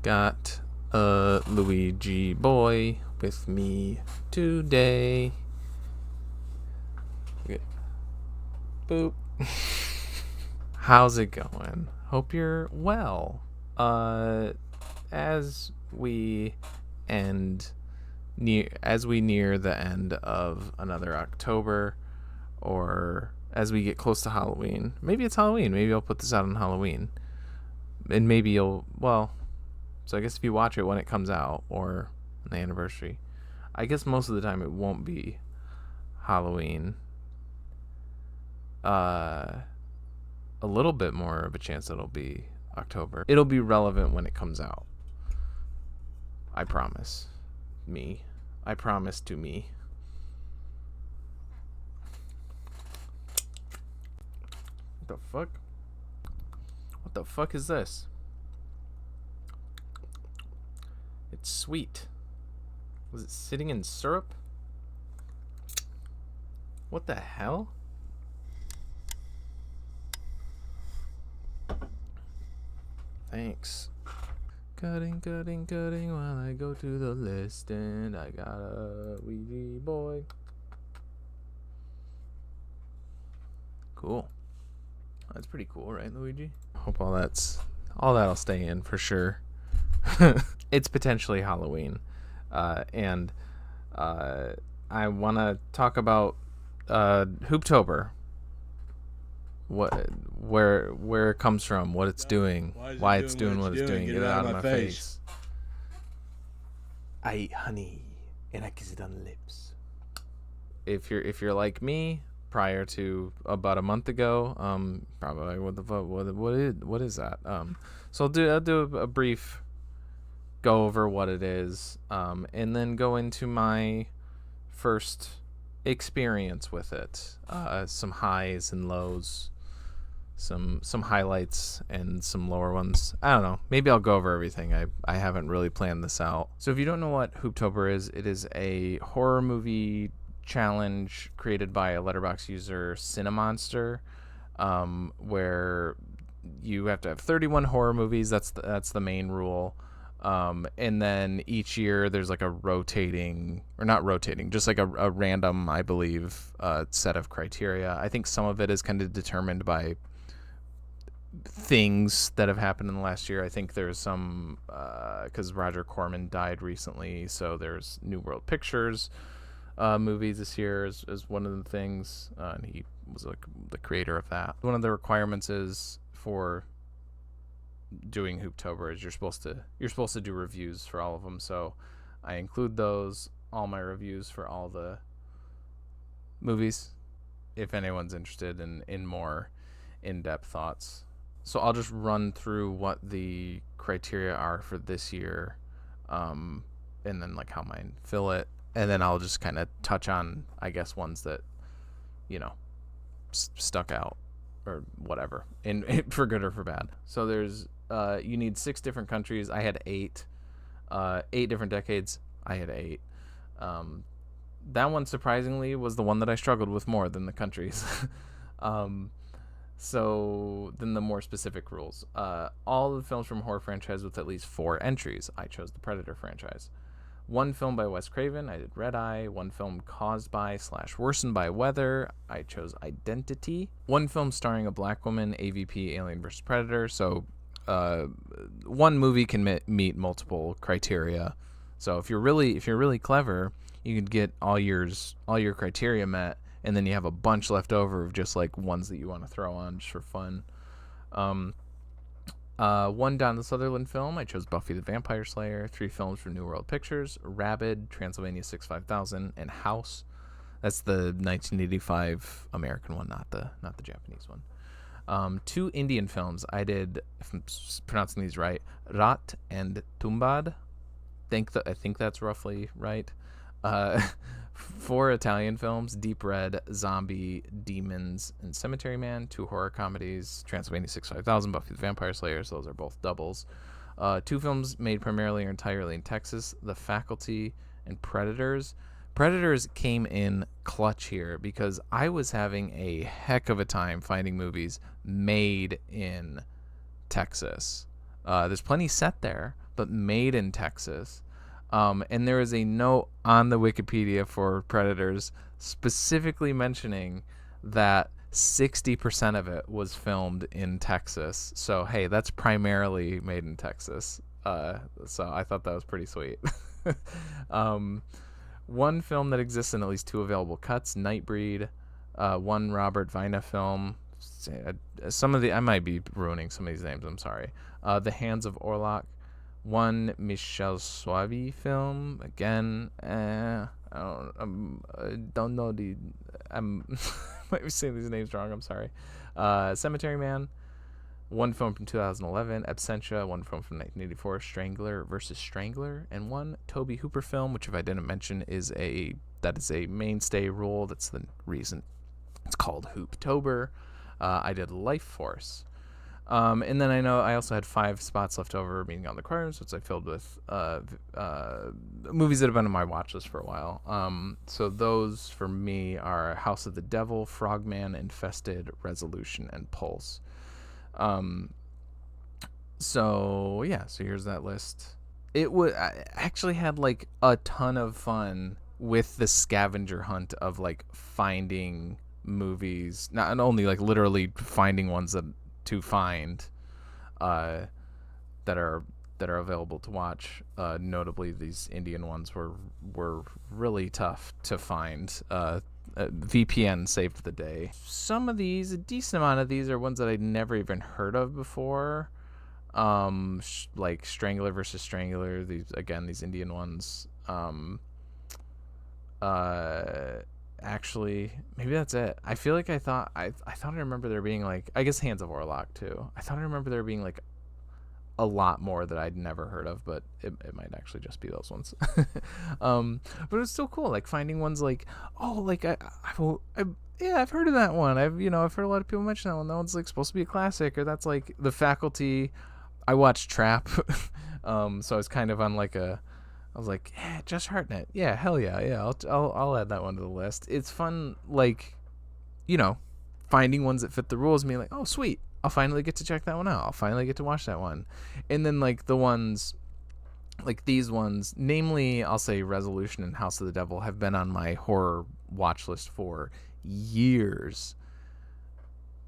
Got a Luigi boy with me today. Okay. Boop. How's it going? Hope you're well. As we near the end of another October, or as we get close to Halloween. Maybe it's Halloween. Maybe I'll put this out on Halloween. And maybe so I guess if you watch it when it comes out or on the anniversary, I guess most of the time it won't be Halloween. A little bit more of a chance it'll be October. It'll be relevant when it comes out. I promise. I promise to me. What the fuck? What the fuck is this? It's sweet. Was it sitting in syrup? What the hell? Thanks. Cutting while I go to the list, and I got a Ouija boy. Cool. That's pretty cool, right, Luigi? Hope all that'll stay in for sure. It's potentially Halloween, and I want to talk about Hooptober. Where it comes from, what it's doing, why it's doing what it's doing. Get it out of my face. I eat honey and I kiss it on the lips. If you're like me, prior to about a month ago, probably what the fuck, what is that? So I'll do a brief go over what it is, and then go into my first experience with it, some highs and lows, some highlights and some lower ones. I don't know, maybe I'll go over everything. I haven't really planned this out. So if you don't know what Hooptober is, it is a horror movie challenge created by a Letterboxd user, Cinemonster, where you have to have 31 horror movies. That's the main rule. And then each year there's like a just like a random, I believe, set of criteria. I think some of it is kind of determined by things that have happened in the last year. I think there's some, because Roger Corman died recently, so there's New World Pictures movies this year is one of the things, and he was like the creator of that. One of the requirements is for doing Hooptober is you're supposed to do reviews for all of them, so I include all my reviews for all the movies if anyone's interested in more in-depth thoughts. So I'll just run through what the criteria are for this year, and then like how mine fill it, and then I'll just kind of touch on, I guess, ones that stuck out or whatever, for good or for bad. So there's you need 6 different countries. I had 8 different decades. I had 8. That one surprisingly was the one that I struggled with more than the countries. So then the more specific rules. All the films from horror franchise with at least 4 entries. I chose the Predator franchise. 1 film by Wes Craven. I did Red Eye. 1 film caused by / worsened by weather. I chose Identity. 1 film starring a black woman. AVP, Alien vs. Predator. So 1 movie can meet multiple criteria. So if you're really clever, you could get all your criteria met, and then you have a bunch left over of just like ones that you want to throw on just for fun. 1 Donald Sutherland film. I chose Buffy the Vampire Slayer. 3 films from New World Pictures: Rabid, Transylvania 65000, and House. That's the 1985 American one, not the Japanese one. 2 Indian films. I did, if I'm pronouncing these right, Rat and Tumbad. I think that's roughly right. 4 Italian films: Deep Red, Zombie, Demons, and Cemetery Man. 2 horror comedies: Transylvania 65000, Buffy the Vampire Slayer. So those are both doubles. 2 films made primarily or entirely in Texas: The Faculty and Predators. Predators came in clutch here because I was having a heck of a time finding movies made in Texas. There's plenty set there, but made in Texas. And there is a note on the Wikipedia for Predators specifically mentioning that 60% of it was filmed in Texas. So, hey, that's primarily made in Texas. So I thought that was pretty sweet. One film that exists in at least 2 available cuts, Nightbreed. One Robert Vina film. Some of the I might be ruining some of these names. I'm sorry. The Hands of Orlok. One Michel Suavi film. Again, I don't know the. I'm might be saying these names wrong. I'm sorry. Cemetery Man. One film from 2011, Absentia. One film from 1984, Strangler versus Strangler, and one Tobe Hooper film, which if I didn't mention is a mainstay role. That's the reason it's called Hooptober. I did Life Force. And then I also had 5 spots left over, meaning on the cards, which I filled with movies that have been on my watch list for a while. So those for me are House of the Devil, Frogman, Infested, Resolution, and Pulse. So here's that list. I actually had like a ton of fun with the scavenger hunt of like finding movies, not only like literally finding ones to find that are available to watch. Notably, these Indian ones were really tough to find. VPN saved the day. Some of these, a decent amount of these, are ones that I'd never even heard of before. Like Strangler versus Strangler. These Indian ones. Actually, maybe that's it. I feel like I thought I remember there being like, I guess Hands of Orlok too. I thought I remember there being like a lot more that I'd never heard of, but it might actually just be those ones. But it's still cool, like finding ones like, oh, like I've heard of that one. I've heard a lot of people mention that one. That one's like supposed to be a classic, or that's like The Faculty. I watched Trap, so I was kind of on like I was like, Josh Hartnett, yeah, hell yeah. I'll add that one to the list. It's fun, like, finding ones that fit the rules. And being like, oh sweet, I'll finally get to check that one out. I'll finally get to watch that one. And then like the ones, like these ones, namely, I'll say Resolution and House of the Devil, have been on my horror watch list for years.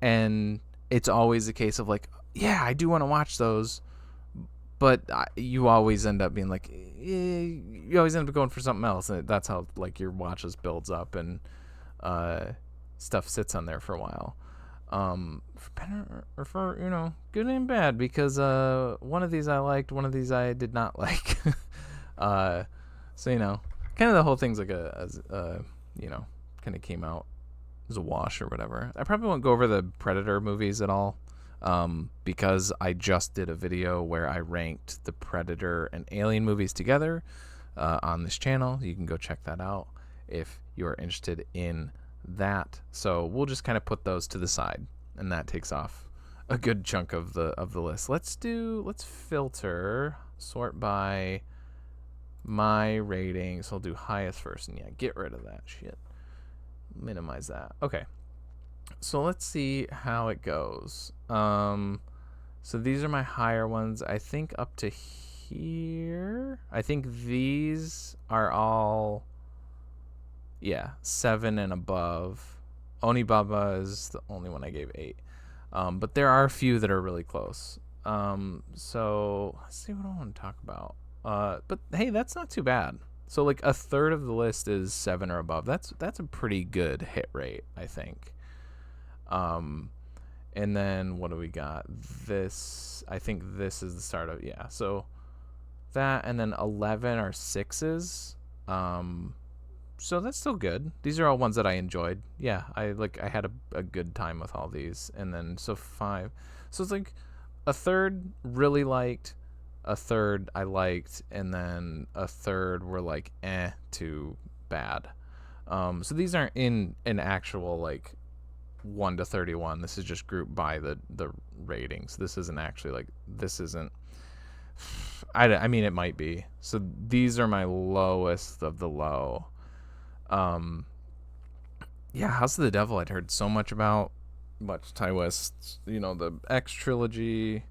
And it's always a case of like, yeah, I do want to watch those. But you always end up being like, you always end up going for something else. And that's how like your watch list builds up and stuff sits on there for a while. For better or for, good and bad, because one of these I liked, one of these I did not like. So, kind of the whole thing's like kind of came out as a wash or whatever. I probably won't go over the Predator movies at all. Because I just did a video where I ranked the Predator and Alien movies together on this channel. You can go check that out if you are interested in that. So we'll just kind of put those to the side, and that takes off a good chunk of the list. Let's filter, sort by my ratings. I'll do highest first, and get rid of that shit. Minimize that. Okay. So let's see how it goes. So these are my higher ones. I think up to here. I think these are all, 7 and above. Onibaba is the only one I gave 8. But there are a few that are really close. So let's see what I want to talk about. But hey, that's not too bad. So like a third of the list is 7 or above. That's a pretty good hit rate, I think. And then what do we got? I think this is the start of, so that, and then 11 are 6s. So that's still good. These are all ones that I enjoyed. I had a good time with all these. And then, so 5. So it's like a third really liked, a third I liked, and then a third were like, to bad. So these aren't in an actual, like, 1 to 31. This is just grouped by the ratings. This isn't actually like, this isn't, I mean it might be. So these are my lowest of the low. House of the Devil I'd heard so much about, Ty West's, the X trilogy,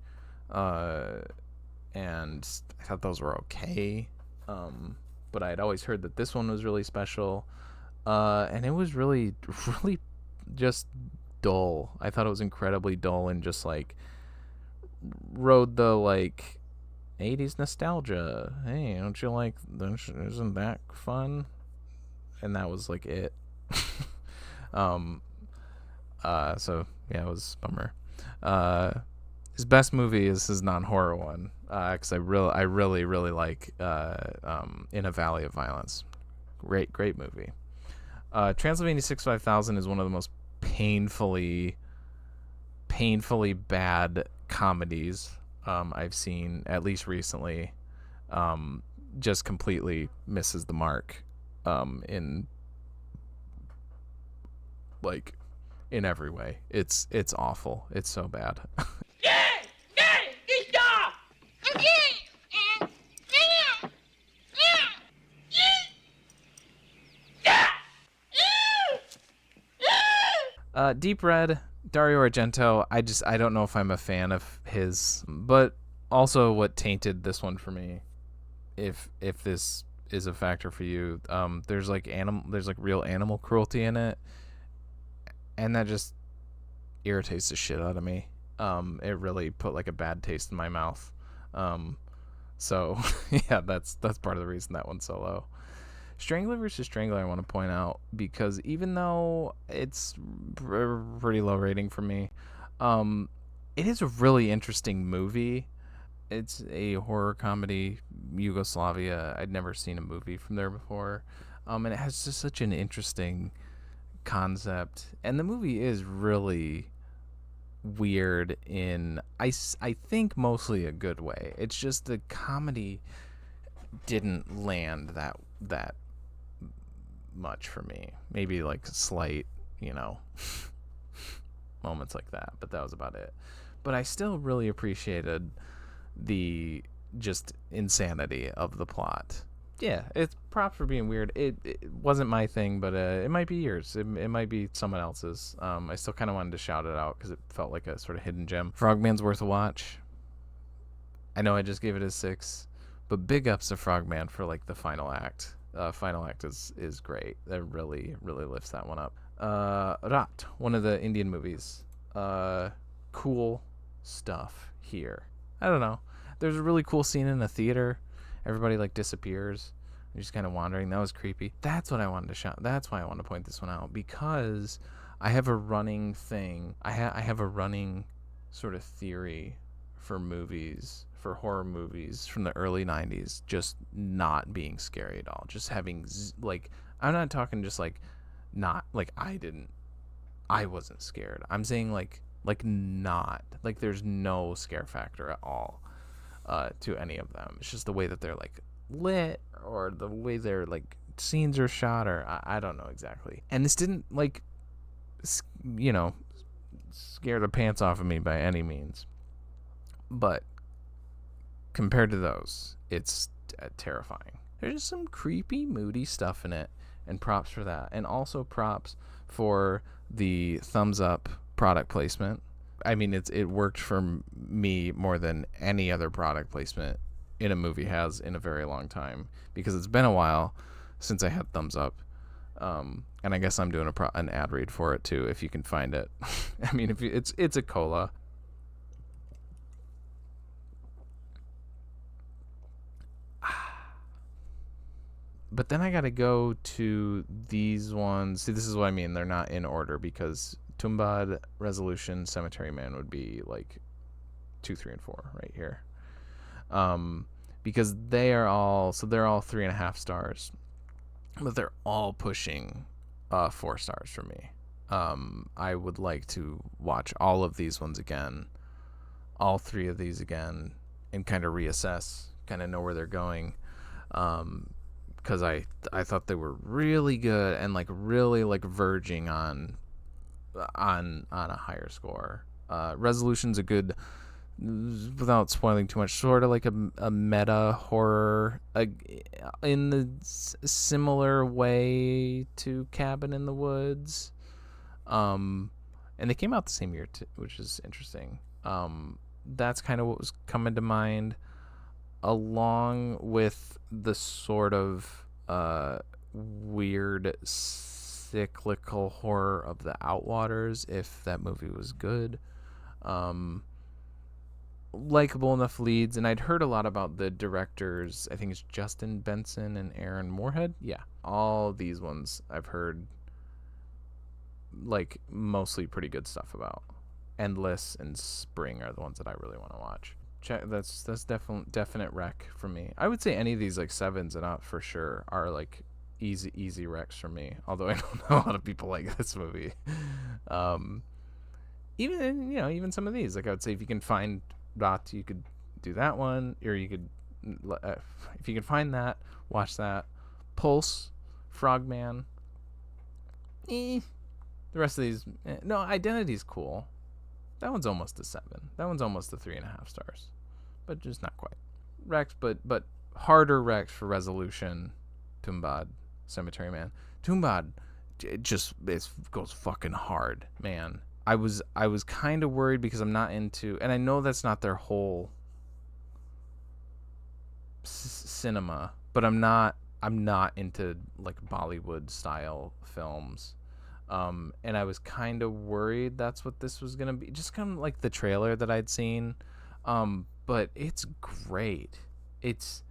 and I thought those were okay. But I had always heard that this one was really special, and it was really, really just dull. I thought it was incredibly dull and just like rode the like 80s nostalgia. Hey, don't you like? Isn't that fun? And that was like it. um. So yeah, it was a bummer. His best movie is his non-horror one, because I really like In a Valley of Violence. Great movie. Transylvania 65000 is one of the most painfully bad comedies I've seen, at least recently. Just completely misses the mark in like in every way. It's awful. It's so bad. Deep Red, Dario Argento. I don't know if I'm a fan of his, but also what tainted this one for me, if this is a factor for you, there's like real animal cruelty in it, and that just irritates the shit out of me. It really put like a bad taste in my mouth. So yeah, that's part of the reason that one's so low. Strangler versus Strangler, I want to point out, because even though it's pretty low rating for me, it is a really interesting movie. It's a horror comedy, Yugoslavia. I'd never seen a movie from there before, and it has just such an interesting concept. And the movie is really weird in I think mostly a good way. It's just the comedy didn't land that much for me. Maybe like slight, moments like that, but that was about it. But I still really appreciated the just insanity of the plot. Yeah, it's props for being weird. It wasn't my thing, but it might be yours. It might be someone else's. I still kind of wanted to shout it out because it felt like a sort of hidden gem. Frogman's worth a watch. I know I just gave it a 6, but big ups to Frogman for like the final act. Final act is great. That really lifts that one up. Rat, one of the Indian movies. Cool stuff here. I don't know. There's a really cool scene in a theater. Everybody like disappears. You're just kind of wandering. That was creepy. That's what I wanted to shout. That's why I wanted to point this one out, because I have a running thing. I have a running sort of theory for movies, for horror movies from the early 90s, just not being scary at all. Just having like, I'm not talking just like not like I wasn't scared. I'm saying like not like there's no scare factor at all to any of them. It's just the way that they're like lit, or the way their like scenes are shot, or I don't know exactly. And this didn't like scare the pants off of me by any means, but compared to those, it's terrifying. There's just some creepy, moody stuff in it, and props for that, and also props for the thumbs up product placement. I mean, it worked for me more than any other product placement in a movie has in a very long time, because it's been a while since I had thumbs up. And I guess I'm doing an ad read for it too, if you can find it. I mean, if it's a cola. But then I gotta go to these ones. See, this is what I mean. They're not in order, because Tumbad, Resolution, Cemetery Man would be like 2, 3, and 4 right here. Because they're all 3.5 stars, but they're all pushing 4 stars for me. I would like to watch all of these ones again, all 3 of these again, and kind of reassess, kind of know where they're going. Because I thought they were really good, and like really like verging on a higher score. Resolution's a good, without spoiling too much, sort of like a meta horror, in the similar way to Cabin in the Woods. And they came out the same year too, which is interesting. That's kind of what was coming to mind. along with the sort of weird cyclical horror of the Outwaters, if that movie was good. Likeable enough leads, and I'd heard a lot about the directors. I think it's Justin Benson and Aaron Moorhead. Yeah, all these ones I've heard like mostly pretty good stuff about. Endless and Spring are the ones that I really want to watch. That's definite rec for me. I would say any of these like 7s and up for sure are like easy recs for me. Although I don't know a lot of people like this movie. Even some of these, like I would say if you can find that, you could do that one, or you could if you can find that, watch that. Pulse, Frogman. The rest of these, no. Identity's cool. That one's almost a 7. That one's almost a 3.5 stars, but just not quite. Rex, but harder Rex for resolution. Tumbad, Cemetery Man. Tumbad, it goes fucking hard, man. I was kind of worried because I'm not into, and I know that's not their whole cinema, but I'm not into like Bollywood style films. And I was kind of worried that's what this was going to be. Just kind of like the trailer that I'd seen. But it's great. It's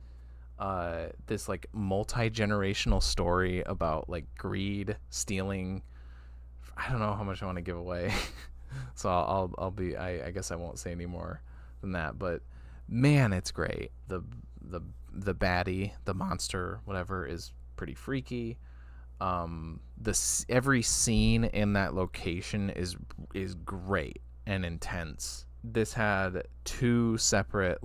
this like multi-generational story about like greed, stealing. I don't know how much I want to give away. So I guess I won't say any more than that, but man, it's great. The baddie, the monster, whatever, is pretty freaky. Every scene in that location is great and intense. This had two separate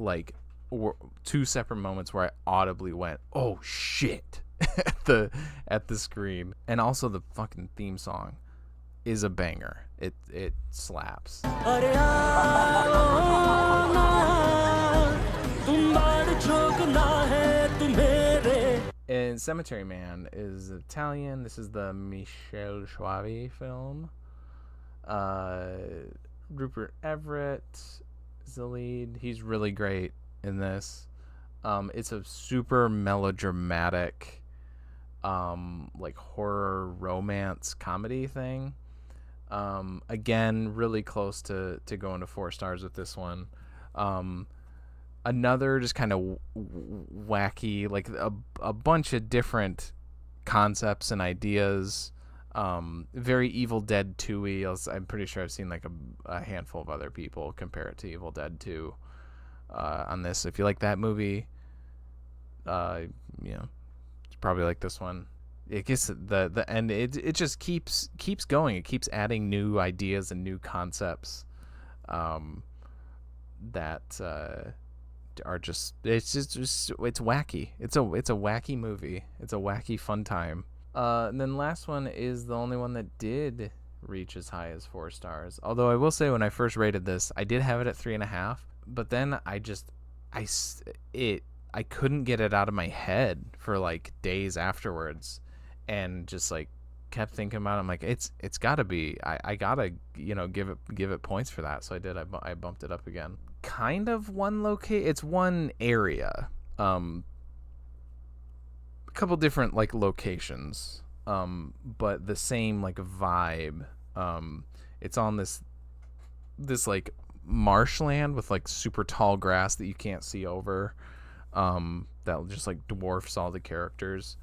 moments where I audibly went, "Oh shit," at the screen. And also the fucking theme song is a banger. It slaps. And Cemetery Man is Italian. This is the Michel Schwabi film. Rupert Everett is the lead. He's really great in this. It's a super melodramatic, like horror romance comedy thing. Again, really close to going to 4 stars with this one. Another just kind of wacky, like a bunch of different concepts and ideas. Very Evil Dead 2-y. I'm pretty sure I've seen like a handful of other people compare it to Evil Dead 2 on this. If you like that movie, it's probably like this one. It gets the end. It just keeps going. It keeps adding new ideas and new concepts that are just it's wacky. It's a wacky movie. It's a wacky fun time. And then last one is the only one that did reach as high as 4 stars. Although I will say when I first rated this, I did have it at 3.5, but then I couldn't get it out of my head for like days afterwards, and just like kept thinking about it. I'm like, it's gotta be, I gotta give it points for that. So I did. I bumped it up again. Kind of it's one area, a couple different like locations, but the same like vibe. It's on this like marshland with like super tall grass that you can't see over, that just like dwarfs all the characters,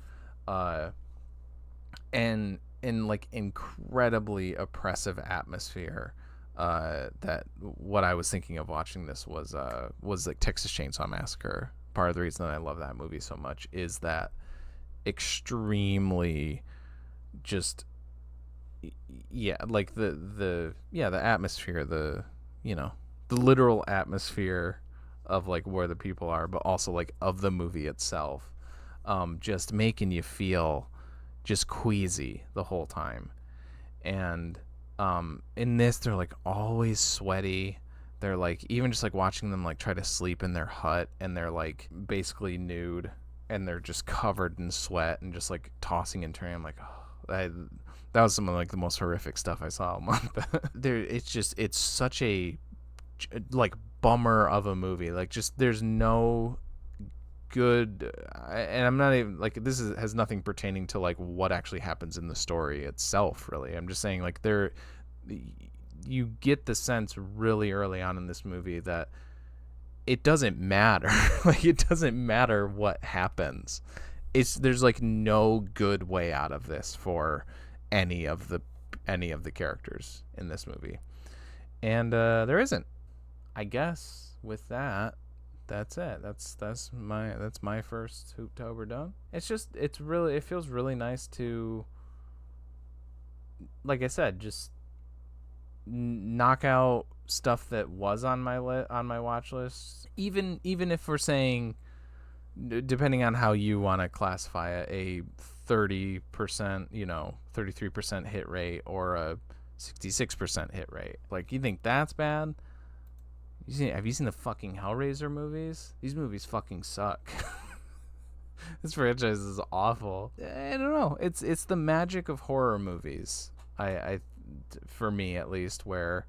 and in like incredibly oppressive atmosphere. That what I was thinking of watching this was like Texas Chainsaw Massacre. Part of the reason that I love that movie so much is that extremely just like the atmosphere, the literal atmosphere of like where the people are, but also like of the movie itself, just making you feel just queasy the whole time. And in this, they're like always sweaty. They're like, even just like watching them like try to sleep in their hut, and they're like basically nude, and they're just covered in sweat and just like tossing and turning. I'm like, oh, that was some of like the most horrific stuff I saw all month. It's such a like bummer of a movie. Like, just there's no good, and I'm not even like this has nothing pertaining to like what actually happens in the story itself. Really, I'm just saying like you get the sense really early on in this movie that it doesn't matter. Like it doesn't matter what happens. There's like no good way out of this for any of the characters in this movie, and there isn't. I guess with that, that's it. That's my first Hooptober done. It feels really nice to, like I said, just knock out stuff that was on my watch list. Even if we're saying, depending on how you want to classify it, a 30%, 33% hit rate or a 66% hit rate. Like, you think that's bad? Have you seen the fucking Hellraiser movies? These movies fucking suck. This franchise is awful. I don't know. It's the magic of horror movies. For me at least, where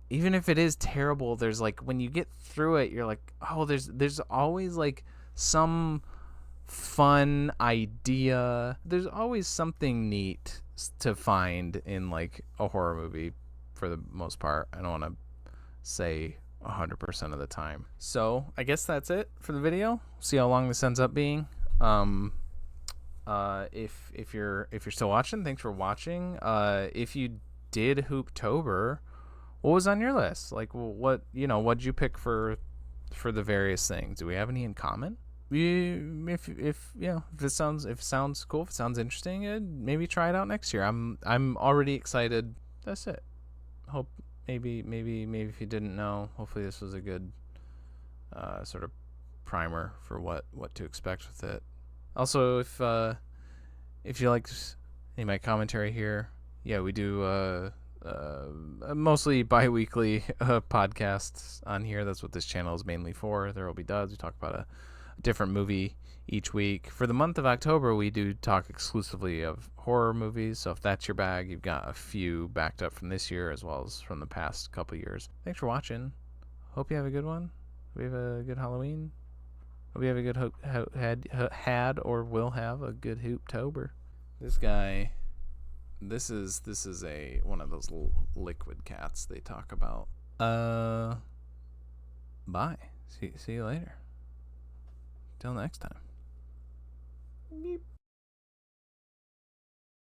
even if it is terrible, there's like when you get through it, you're like, oh, there's always like some fun idea. There's always something neat to find in like a horror movie for the most part. I don't want to say 100% of the time. So I guess that's it for the video. See how long this ends up being. If you're still watching, thanks for watching. If you did Hooptober, what was on your list? Like, what'd you pick for the various things? Do we have any in common? If it sounds cool, if it sounds interesting, maybe try it out next year. I'm already excited. That's it. Hope maybe if you didn't know, hopefully this was a good sort of primer for what to expect with it. Also, if you liked any of my commentary here, yeah, we do mostly bi-weekly podcasts on here. That's what this channel is mainly for. ThereWillBeDuds. We talk about a different movie each week. For the month of October, we do talk exclusively of horror movies. So if that's your bag, you've got a few backed up from this year as well as from the past couple years. Thanks for watching. Hope you have a good one. Hope you have a good Halloween. Hope you have a good had or will have a good Hooptober. This guy, this is one of those liquid cats they talk about. Bye. See you later. Till next time. Beep.